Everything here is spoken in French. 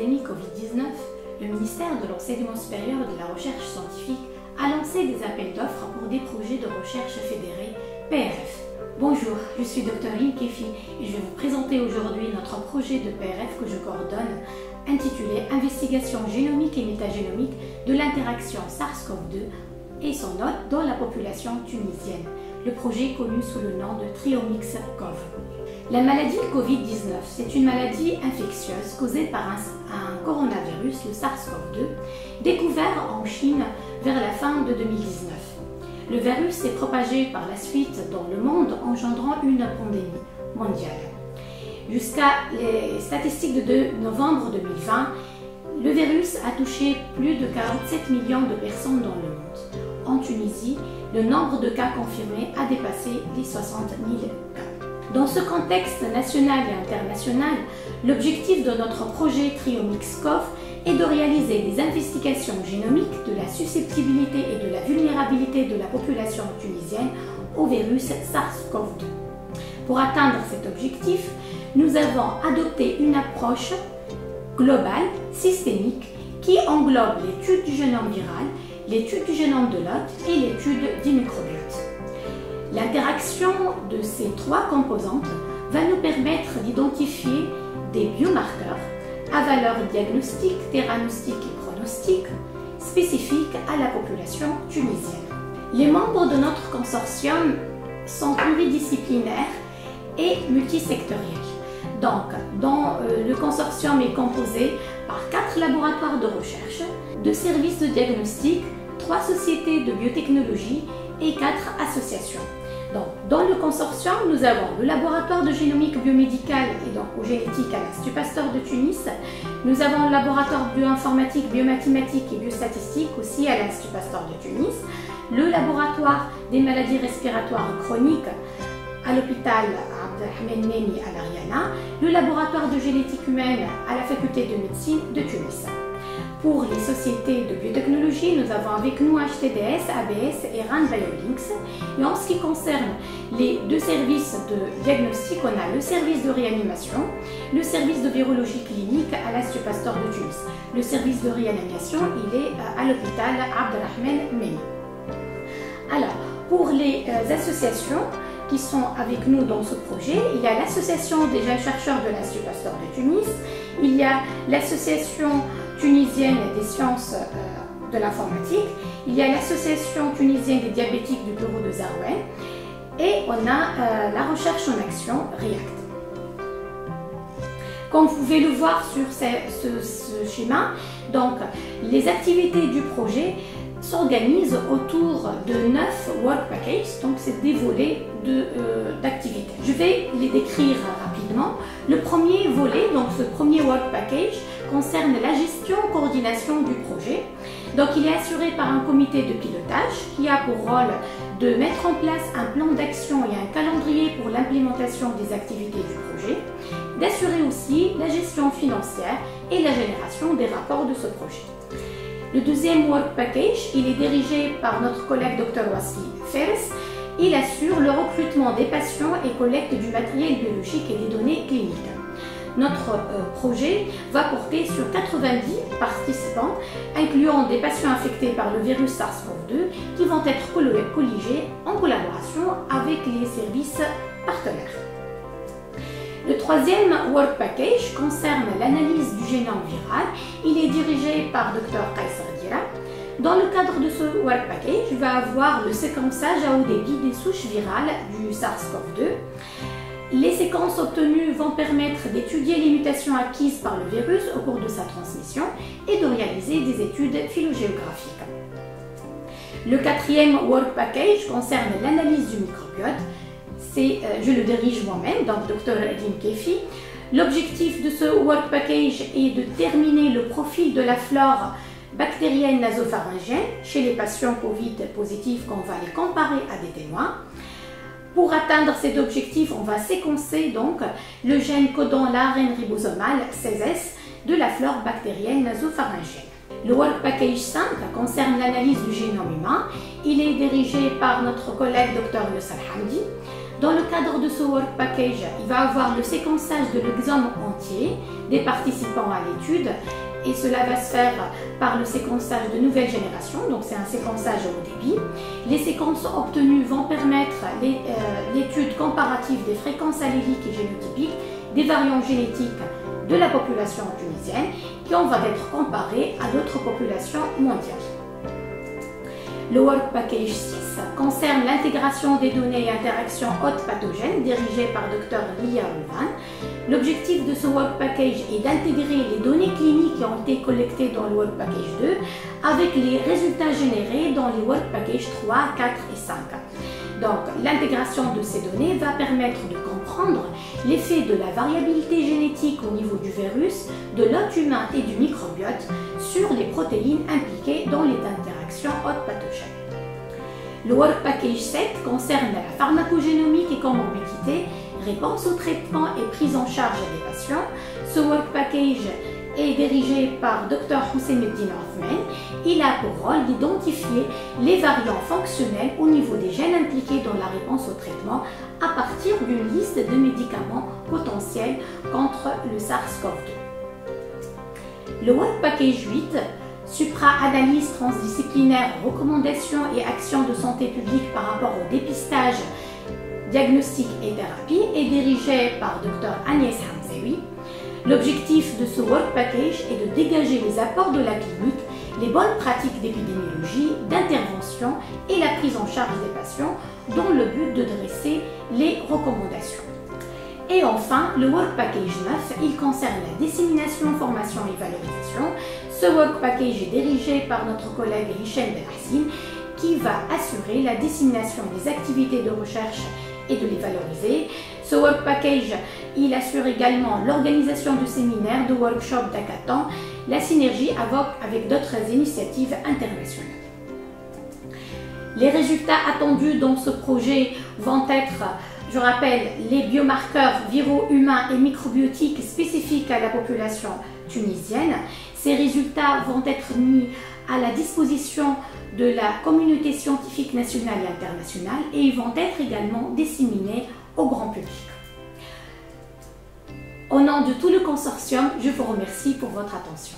pandémie Covid-19, le ministère de l'Enseignement supérieur et de la Recherche scientifique a lancé des appels d'offres pour des projets de recherche fédérés PRF. Bonjour, je suis Dr Lynn Kefi et je vais vous présenter aujourd'hui notre projet de PRF que je coordonne, intitulé Investigation génomique et métagénomique de l'interaction SARS-CoV-2 et son hôte dans la population tunisienne. Le projet est connu sous le nom de Triomix-CoV. La maladie Covid-19, c'est une maladie infectieuse causée par un coronavirus, le SARS-CoV-2, découvert en Chine vers la fin de 2019. Le virus s'est propagé par la suite dans le monde, engendrant une pandémie mondiale. Jusqu'à les statistiques de novembre 2020, le virus a touché plus de 47 millions de personnes dans le monde. En Tunisie, le nombre de cas confirmés a dépassé les 60 000 cas. Dans ce contexte national et international, l'objectif de notre projet Triomix-CoV est de réaliser des investigations génomiques de la susceptibilité et de la vulnérabilité de la population tunisienne au virus SARS-CoV-2. Pour atteindre cet objectif, nous avons adopté une approche globale, systémique, qui englobe l'étude du génome viral, l'étude du génome de l'hôte et l'étude du microbiote. L'interaction de ces trois composantes va nous permettre d'identifier des biomarqueurs à valeur diagnostique, thérapeutique et pronostique spécifiques à la population tunisienne. Les membres de notre consortium sont pluridisciplinaires et multisectoriels. Donc, le consortium est composé par 4 laboratoires de recherche, 2 services de diagnostic, 3 sociétés de biotechnologie et 4 associations. Donc, dans le consortium, nous avons le laboratoire de génomique biomédicale et d'oncogénétique à l'Institut Pasteur de Tunis. Nous avons le laboratoire bioinformatique, biomathématique et biostatistique aussi à l'Institut Pasteur de Tunis. Le laboratoire des maladies respiratoires chroniques à l'hôpital Abdelrahman Meni à l'Ariana. Le laboratoire de génétique humaine à la faculté de médecine de Tunis. Pour les sociétés de biotechnologie, nous avons avec nous HTDS, ABS et RAN Biolinks. Et en ce qui concerne les 2 services de diagnostic, on a le service de réanimation, le service de virologie clinique à l'Institut Pasteur de Tunis. Le service de réanimation, il est à l'hôpital Abdelrahman Meni. Alors, pour les associations qui sont avec nous dans ce projet, il y a l'association des jeunes chercheurs de l'Institut Pasteur de Tunis, il y a l'association tunisienne des sciences de l'informatique, il y a l'association tunisienne des diabétiques du bureau de Zarouen et on a la recherche en action REACT. Comme vous pouvez le voir sur ce schéma, donc les activités du projet s'organisent autour de 9 work packages, donc c'est des volets d'activités. Je vais les décrire rapidement. Le premier volet, donc ce premier work package, concerne la gestion et coordination du projet. Donc il est assuré par un comité de pilotage qui a pour rôle de mettre en place un plan d'action et un calendrier pour l'implémentation des activités du projet, d'assurer aussi la gestion financière et la génération des rapports de ce projet. Le deuxième work package, il est dirigé par notre collègue Dr Wasfi Fers. Il assure le recrutement des patients et collecte du matériel biologique et des données cliniques. Notre projet va porter sur 90 participants, incluant des patients infectés par le virus SARS-CoV-2 qui vont être colligés en collaboration avec les services partenaires. Le troisième work package concerne l'analyse du génome viral. Il est dirigé par Dr Kaiser Dira. Dans le cadre de ce work package, il va avoir le séquençage à haut débit des souches virales du SARS-CoV-2. Les séquences obtenues vont permettre d'étudier les mutations acquises par le virus au cours de sa transmission et de réaliser des études phylogéographiques. Le quatrième work package concerne l'analyse du microbiote. Je le dirige moi-même, donc Dr Lynn Kefi. L'objectif de ce work package est de déterminer le profil de la flore bactérienne nasopharyngienne chez les patients Covid positifs qu'on va les comparer à des témoins. Pour atteindre cet objectif, on va séquencer donc le gène codant l'ARN ribosomal 16S de la flore bactérienne nasopharyngienne. Le work package 5 concerne l'analyse du génome humain. Il est dirigé par notre collègue Dr Youssef Hamdi. Dans le cadre de ce work package, il va avoir le séquençage de l'exome entier des participants à l'étude et cela va se faire par le séquençage de nouvelle génération, donc c'est un séquençage au débit. Les séquences obtenues vont permettre l'étude comparative des fréquences alléliques et génotypiques des variants génétiques de la population tunisienne qui vont être comparés à d'autres populations mondiales. Le Work Package 6 concerne l'intégration des données et interactions hôtes pathogènes dirigées par Dr Lilia Rouvan. L'objectif de ce Work Package est d'intégrer les données cliniques qui ont été collectées dans le Work Package 2 avec les résultats générés dans les Work Package 3, 4 et 5. Donc, l'intégration de ces données va permettre de comprendre l'effet de la variabilité génétique au niveau du virus, de l'hôte humain et du microbiote sur les protéines impliquées dans les interactions hôtes pathogènes. Le Work Package 7 concerne la pharmacogénomique et comorbidité, réponse au traitement et prise en charge des patients. Ce Work Package est dirigé par Dr Hussein-Eddine Othman. Il a pour rôle d'identifier les variants fonctionnels au niveau des gènes impliqués dans la réponse au traitement à partir d'une liste de médicaments potentiels contre le SARS-CoV-2. Le Work Package 8, supra-analyse transdisciplinaire, recommandations et actions de santé publique par rapport au dépistage, diagnostic et thérapie, est dirigé par Dr Agnès Hamzaoui. L'objectif de ce Work Package est de dégager les apports de la clinique, les bonnes pratiques d'épidémiologie, d'intervention et la prise en charge des patients dans le but de dresser les recommandations. Et enfin, le Work Package 9, il concerne la dissémination, formation et valorisation. Ce Work Package est dirigé par notre collègue Hichem Belhassine qui va assurer la dissémination des activités de recherche et de les valoriser. Ce Work Package, il assure également l'organisation de séminaires, de workshops d'hackathons, la synergie avec d'autres initiatives internationales. Les résultats attendus dans ce projet vont être, je rappelle, les biomarqueurs viraux humains et microbiotiques spécifiques à la population tunisienne. Ces résultats vont être mis à la disposition de la communauté scientifique nationale et internationale et ils vont être également disséminés au grand public. Au nom de tout le consortium, je vous remercie pour votre attention.